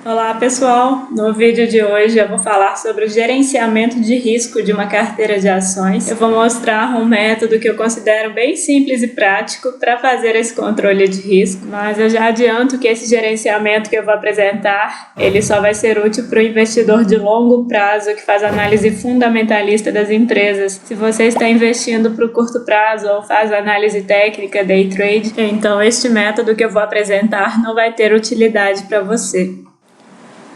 Olá pessoal, no vídeo de hoje eu vou falar sobre o gerenciamento de risco de uma carteira de ações. Eu vou mostrar um método que eu considero bem simples e prático para fazer esse controle de risco, mas eu já adianto que esse gerenciamento que eu vou apresentar, ele só vai ser útil para o investidor de longo prazo que faz análise fundamentalista das empresas. Se você está investindo para o curto prazo ou faz análise técnica, day trade, então este método que eu vou apresentar não vai ter utilidade para você.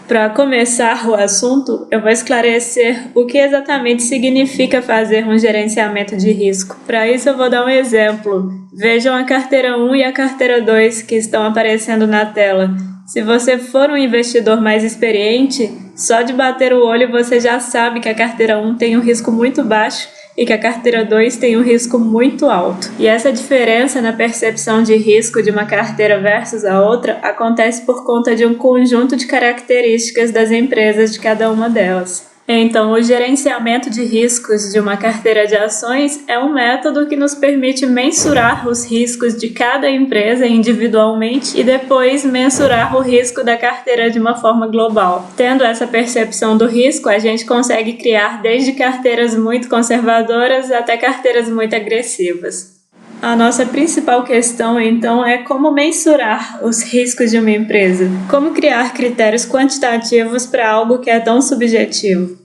Para começar o assunto, eu vou esclarecer o que exatamente significa fazer um gerenciamento de risco. Para isso, eu vou dar um exemplo. Vejam a carteira 1 e a carteira 2 que estão aparecendo na tela. Se você for um investidor mais experiente, só de bater o olho você já sabe que a carteira 1 tem um risco muito baixo e que a carteira 2 tem um risco muito alto. E essa diferença na percepção de risco de uma carteira versus a outra acontece por conta de um conjunto de características das empresas de cada uma delas. Então, o gerenciamento de riscos de uma carteira de ações é um método que nos permite mensurar os riscos de cada empresa individualmente e depois mensurar o risco da carteira de uma forma global. Tendo essa percepção do risco, a gente consegue criar desde carteiras muito conservadoras até carteiras muito agressivas. A nossa principal questão, então, é como mensurar os riscos de uma empresa. Como criar critérios quantitativos para algo que é tão subjetivo.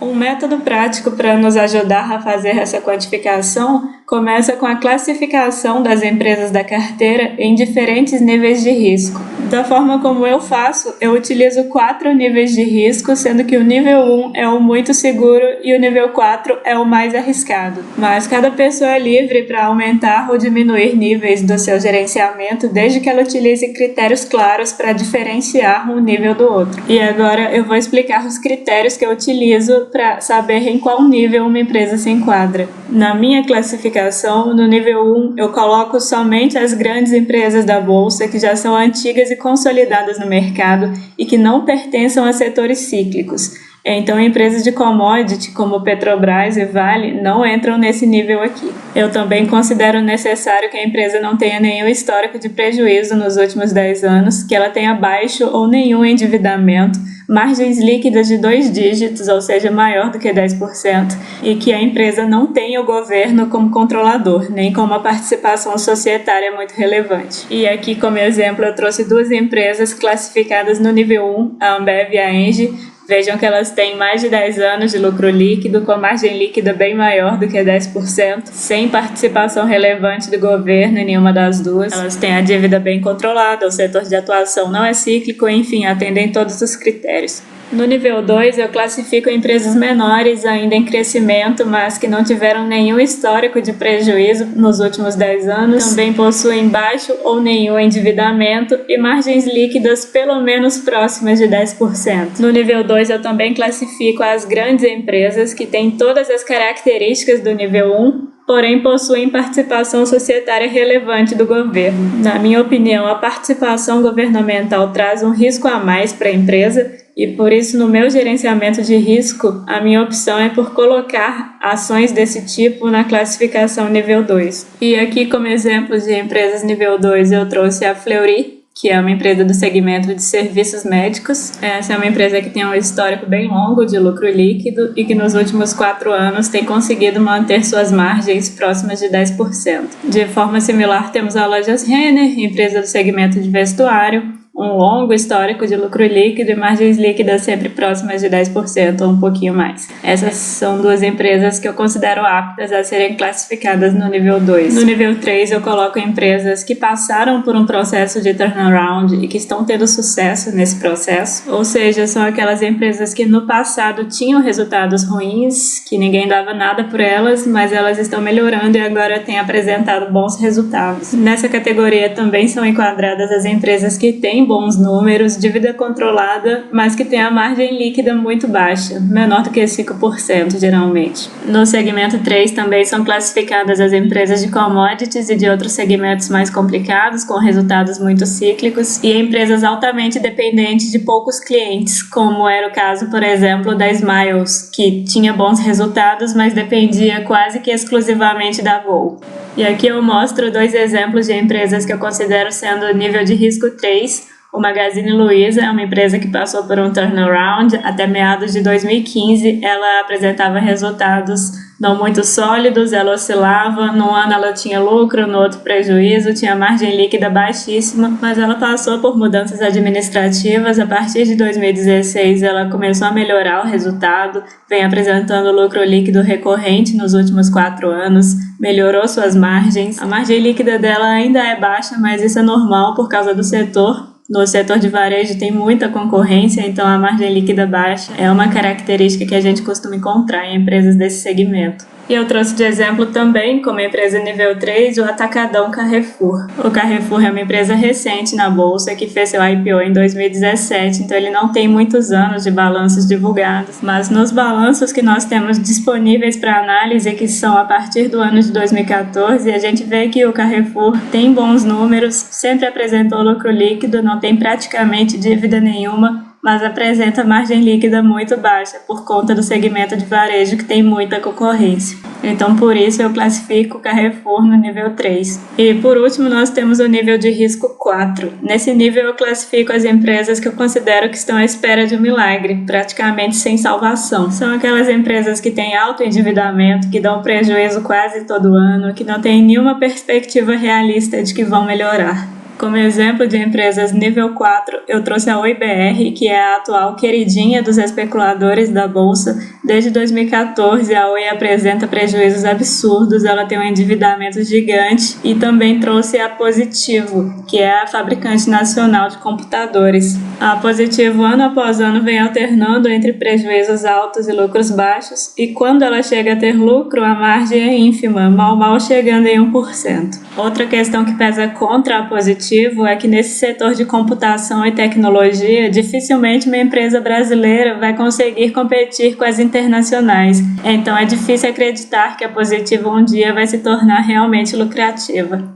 Um método prático para nos ajudar a fazer essa quantificação começa com a classificação das empresas da carteira em diferentes níveis de risco. Da forma como eu faço, eu utilizo 4 níveis de risco, sendo que o nível 1 é o muito seguro e o nível 4 é o mais arriscado. Mas cada pessoa é livre para aumentar ou diminuir níveis do seu gerenciamento, desde que ela utilize critérios claros para diferenciar um nível do outro. E agora eu vou explicar os critérios que eu utilizo para saber em qual nível uma empresa se enquadra. Na minha classificação, no nível 1, eu coloco somente as grandes empresas da bolsa que já são antigas e consolidadas no mercado e que não pertençam a setores cíclicos. Então, empresas de commodity como Petrobras e Vale não entram nesse nível aqui. Eu também considero necessário que a empresa não tenha nenhum histórico de prejuízo nos últimos 10 anos, que ela tenha baixo ou nenhum endividamento, margens líquidas de 2 dígitos, ou seja, maior do que 10%, e que a empresa não tenha o governo como controlador, nem com uma participação societária muito relevante. E aqui, como exemplo, eu trouxe 2 empresas classificadas no nível 1, a Ambev e a Engie. Vejam que elas têm mais de 10 anos de lucro líquido, com margem líquida bem maior do que 10%, sem participação relevante do governo em nenhuma das duas. Elas têm a dívida bem controlada, o setor de atuação não é cíclico, enfim, atendem todos os critérios. No nível 2, eu classifico empresas menores ainda em crescimento, mas que não tiveram nenhum histórico de prejuízo nos últimos 10 anos, também possuem baixo ou nenhum endividamento e margens líquidas pelo menos próximas de 10%. No nível 2, eu também classifico as grandes empresas que têm todas as características do nível 1, porém possuem participação societária relevante do governo. Na minha opinião, a participação governamental traz um risco a mais para a empresa e por isso no meu gerenciamento de risco, a minha opção é por colocar ações desse tipo na classificação nível 2. E aqui como exemplos de empresas nível 2 eu trouxe a Fleury, que é uma empresa do segmento de serviços médicos. Essa é uma empresa que tem um histórico bem longo de lucro líquido e que nos últimos 4 anos tem conseguido manter suas margens próximas de 10%. De forma similar, temos a Lojas Renner, empresa do segmento de vestuário, um longo histórico de lucro líquido e margens líquidas sempre próximas de 10% ou um pouquinho mais. Essas são 2 empresas que eu considero aptas a serem classificadas no nível 2. No nível 3 eu coloco empresas que passaram por um processo de turnaround e que estão tendo sucesso nesse processo, ou seja, são aquelas empresas que no passado tinham resultados ruins, que ninguém dava nada por elas, mas elas estão melhorando e agora têm apresentado bons resultados. Nessa categoria também são enquadradas as empresas que têm bons números, dívida controlada, mas que tem a margem líquida muito baixa, menor do que 5% geralmente. No segmento 3 também são classificadas as empresas de commodities e de outros segmentos mais complicados, com resultados muito cíclicos, e empresas altamente dependentes de poucos clientes, como era o caso, por exemplo, da Smiles, que tinha bons resultados, mas dependia quase que exclusivamente da Gol. E aqui eu mostro 2 exemplos de empresas que eu considero sendo nível de risco 3, O Magazine Luiza é uma empresa que passou por um turnaround. Até meados de 2015, ela apresentava resultados não muito sólidos, ela oscilava, num ano ela tinha lucro, no outro prejuízo, tinha margem líquida baixíssima, mas ela passou por mudanças administrativas. A partir de 2016, ela começou a melhorar o resultado, vem apresentando lucro líquido recorrente nos últimos 4 anos, melhorou suas margens. A margem líquida dela ainda é baixa, mas isso é normal por causa do setor. No setor de varejo tem muita concorrência, então a margem líquida baixa é uma característica que a gente costuma encontrar em empresas desse segmento. E eu trouxe de exemplo também, como empresa nível 3, o Atacadão Carrefour. O Carrefour é uma empresa recente na bolsa que fez seu IPO em 2017, então ele não tem muitos anos de balanços divulgados, mas nos balanços que nós temos disponíveis para análise, que são a partir do ano de 2014, a gente vê que o Carrefour tem bons números, sempre apresentou lucro líquido, não tem praticamente dívida nenhuma, mas apresenta margem líquida muito baixa por conta do segmento de varejo que tem muita concorrência. Então, por isso, eu classifico o Carrefour no nível 3. E, por último, nós temos o nível de risco 4. Nesse nível, eu classifico as empresas que eu considero que estão à espera de um milagre, praticamente sem salvação. São aquelas empresas que têm alto endividamento, que dão prejuízo quase todo ano, que não têm nenhuma perspectiva realista de que vão melhorar. Como exemplo de empresas nível 4, eu trouxe a Oi BR, que é a atual queridinha dos especuladores da bolsa. Desde 2014, a Oi apresenta prejuízos absurdos, ela tem um endividamento gigante, e também trouxe a Positivo, que é a fabricante nacional de computadores. A Positivo, ano após ano, vem alternando entre prejuízos altos e lucros baixos, e quando ela chega a ter lucro, a margem é ínfima, mal chegando em 1%. Outra questão que pesa contra a Positivo é que nesse setor de computação e tecnologia, dificilmente uma empresa brasileira vai conseguir competir com as internacionais. Então é difícil acreditar que a Positivo um dia vai se tornar realmente lucrativa.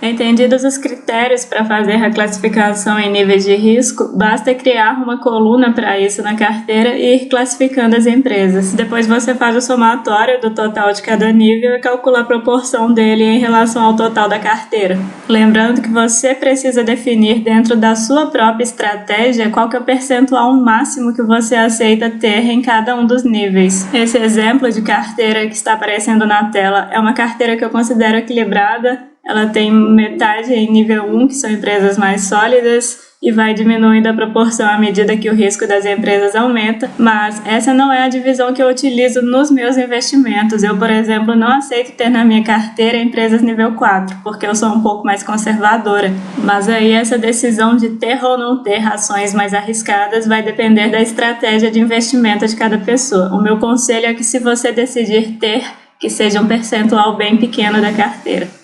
Entendidos os critérios para fazer a classificação em níveis de risco, basta criar uma coluna para isso na carteira e ir classificando as empresas. Depois você faz o somatório do total de cada nível e calcula a proporção dele em relação ao total da carteira. Lembrando que você precisa definir dentro da sua própria estratégia qual que é o percentual máximo que você aceita ter em cada um dos níveis. Esse exemplo de carteira que está aparecendo na tela é uma carteira que eu considero equilibrada. Ela tem metade em nível 1, que são empresas mais sólidas, e vai diminuindo a proporção à medida que o risco das empresas aumenta, mas essa não é a divisão que eu utilizo nos meus investimentos. Eu, por exemplo, não aceito ter na minha carteira empresas nível 4, porque eu sou um pouco mais conservadora. Mas aí essa decisão de ter ou não ter ações mais arriscadas vai depender da estratégia de investimento de cada pessoa. O meu conselho é que, se você decidir ter, que seja um percentual bem pequeno da carteira.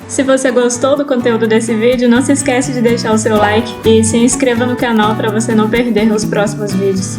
Se você gostou do conteúdo desse vídeo, não se esquece de deixar o seu like e se inscreva no canal para você não perder os próximos vídeos.